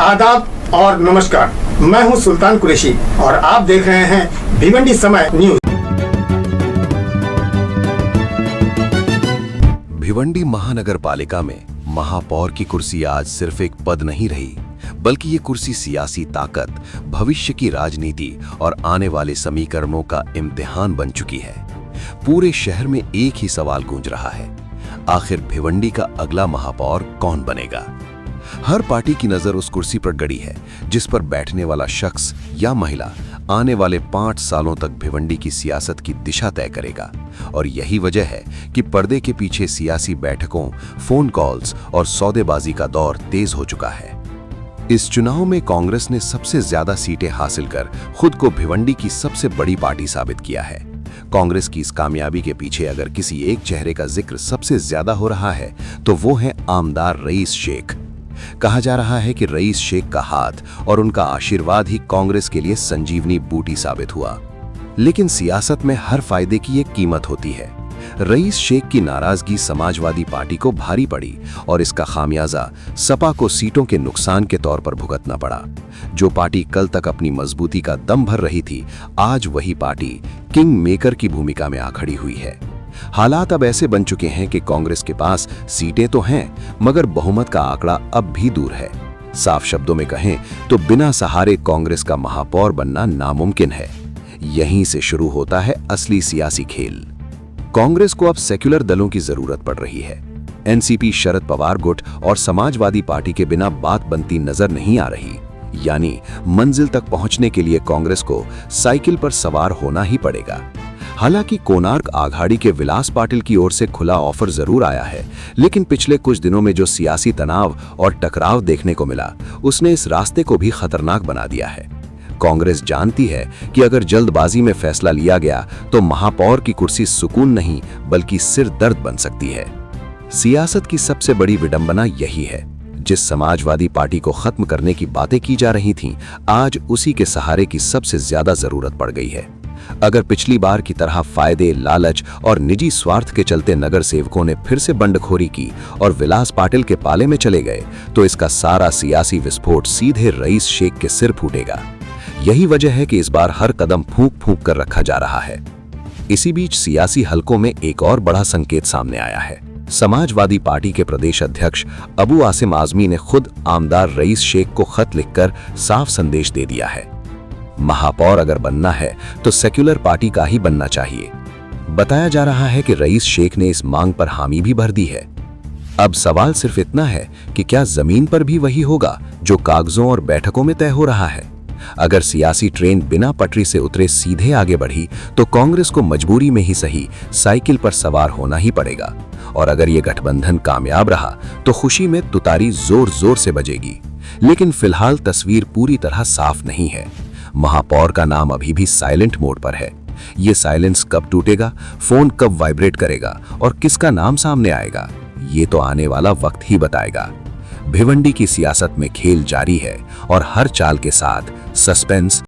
आदाब और नमस्कार। मैं हूं सुल्तान कुरैशी और आप देख रहे हैं भिवंडी समय न्यूज। भिवंडी महानगर पालिका में महापौर की कुर्सी आज सिर्फ एक पद नहीं रही, बल्कि ये कुर्सी सियासी ताकत, भविष्य की राजनीति और आने वाले समीकरणों का इम्तिहान बन चुकी है। पूरे शहर में एक ही सवाल गूंज रहा है, आखिर भिवंडी का अगला महापौर कौन बनेगा? हर पार्टी की नजर उस कुर्सी पर गड़ी है जिस पर बैठने वाला शख्स या महिला आने वाले 5 सालों तक भिवंडी की सियासत की दिशा तय करेगा। और यही वजह है कि पर्दे के पीछे सियासी बैठकों, फोन कॉल्स और सौदेबाजी का दौर तेज हो चुका है। इस चुनाव में कांग्रेस ने सबसे ज्यादा सीटें हासिल कर खुद को भिवंडी की सबसे बड़ी पार्टी साबित किया है। कांग्रेस की इस कामयाबी के पीछे अगर किसी एक चेहरे का जिक्र सबसे ज्यादा हो रहा है तो वो है आमदार रईस शेख। कहा जा रहा है कि रईस शेख का हाथ और उनका आशीर्वाद ही कांग्रेस के लिए संजीवनी बूटी साबित हुआ। लेकिन सियासत में हर फायदे की एक कीमत होती है। रईस शेख की नाराजगी समाजवादी पार्टी को भारी पड़ी और इसका खामियाजा सपा को सीटों के नुकसान के तौर पर भुगतना पड़ा। जो पार्टी कल तक अपनी मजबूती का दम भर रही थी, आज वही पार्टी किंग मेकर की भूमिका में आ खड़ी हुई है। हालात अब ऐसे बन चुके हैं कि कांग्रेस के पास सीटें तो हैं, मगर बहुमत का आंकड़ा अब भी दूर है। साफ शब्दों में कहें तो बिना सहारे कांग्रेस का महापौर बनना नामुमकिन है। यहीं से शुरू होता है असली सियासी खेल। कांग्रेस को अब सेक्युलर दलों की जरूरत पड़ रही है। एनसीपी, शरद पवार गुट और समाजवादी पार्टी के बिना बात बनती नजर नहीं आ रही। यानी मंजिल तक पहुंचने के लिए कांग्रेस को साइकिल पर सवार होना ही पड़ेगा। हालांकि कोणार्क आघाड़ी के विलास पाटिल की ओर से खुला ऑफर जरूर आया है, लेकिन पिछले कुछ दिनों में जो सियासी तनाव और टकराव देखने को मिला, उसने इस रास्ते को भी खतरनाक बना दिया है। कांग्रेस जानती है कि अगर जल्दबाजी में फैसला लिया गया तो महापौर की कुर्सी सुकून नहीं बल्कि सिर दर्द बन सकती है। सियासत की सबसे बड़ी विडंबना यही है, जिस समाजवादी पार्टी को खत्म करने की बातें की जा रही थीं, आज उसी के सहारे की सबसे ज्यादा जरूरत पड़ गई है। अगर पिछली बार की तरह फायदे, लालच और निजी स्वार्थ के चलते नगर सेवकों ने फिर से बंडखोरी की और विलास पाटिल के पाले में चले गए, तो इसका सारा सियासी विस्फोट सीधे रईस शेख के सिर फूटेगा। यही वजह है कि इस बार हर कदम फूंक फूंक कर रखा जा रहा है। इसी बीच सियासी हलकों में एक और बड़ा संकेत सामने आया है। समाजवादी पार्टी के प्रदेश अध्यक्ष अबू आसिम आजमी ने खुद आमदार रईस शेख को खत लिखकर साफ संदेश दे दिया है। महापौर अगर बनना है तो सेक्युलर पार्टी का ही बनना चाहिए। बताया जा रहा है कि रईस शेख ने इस मांग पर हामी भी भर दी है। अब सवाल सिर्फ इतना है कि क्या जमीन पर भी वही होगा जो कागजों और बैठकों में तय हो रहा है? अगर सियासी ट्रेन बिना पटरी से उतरे सीधे आगे बढ़ी तो कांग्रेस को मजबूरी में ही सही साइकिल पर सवार होना ही पड़ेगा। और अगर ये गठबंधन कामयाब रहा तो खुशी में तुतारी जोर जोर से बजेगी। लेकिन फिलहाल तस्वीर पूरी तरह साफ नहीं है। महापौर का नाम अभी भी साइलेंट मोड पर है। ये साइलेंस कब टूटेगा, फोन कब वाइब्रेट करेगा और किसका नाम सामने आएगा, ये तो आने वाला वक्त ही बताएगा। भिवंडी की सियासत में खेल जारी है और हर चाल के साथ सस्पेंस